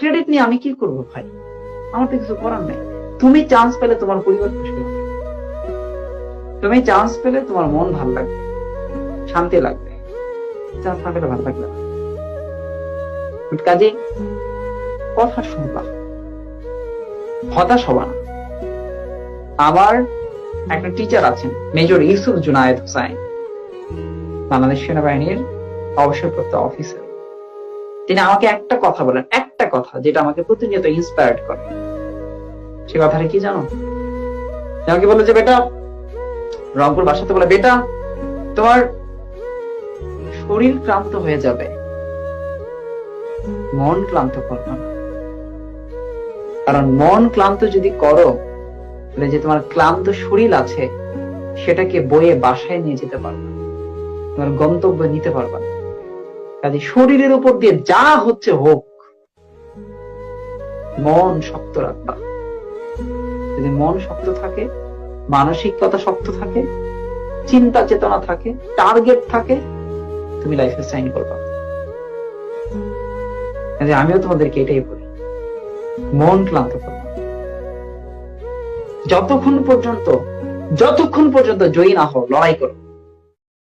Credit নিয়ে আমি কি করবো ভাই? আমার তো কিছু করার নেই। তুমি চান্স পেলে তোমার পরিবার খুশি হবে, তুমি চান্স পেলে তোমার মন ভালো লাগবে, শান্তি লাগবে, চান্স না পেলে ভালো লাগবে না। কাজে কথা শুনবা, হতাশ হবা না। আমার একটা টিচার আছেন, মেজর ইউসুফ জুনায়েদ হুসাইন, বাংলাদেশ সেনাবাহিনীর অবসরপ্রাপ্ত অফিসার। তিনি আমাকে একটা কথা বলেন, একটা কথা যেটা আমাকে প্রতিনিয়ত ইন্সপায়ার্ড করে। সে কথাটা কি জানো? আমাকে বলে যে বেটা, রংপুর বাসাতে বলে, বেটা তোমার শরীর ক্লান্ত হয়ে যাবে, মন ক্লান্ত করবে না। কারণ মন ক্লান্ত যদি করো, তাহলে যে তোমার ক্লান্ত শরীর আছে সেটাকে বয়ে বাসায় নিয়ে যেতে পারবে, তোমার গন্তব্য নিতে পারবে না। কাজে শরীরের উপর দিয়ে যা হচ্ছে হোক, মন শক্ত রাখবা। যদি মন শক্ত থাকে, মানসিকতা শক্ত থাকে, চিন্তা চেতনা থাকে, টার্গেট থাকে, তুমি লাইফে সাইন করবা। আমিও তোমাদেরকে এটাই বলি, মন ক্লান্ত করবা। যতক্ষণ পর্যন্ত জয়ী না হও, লড়াই করো।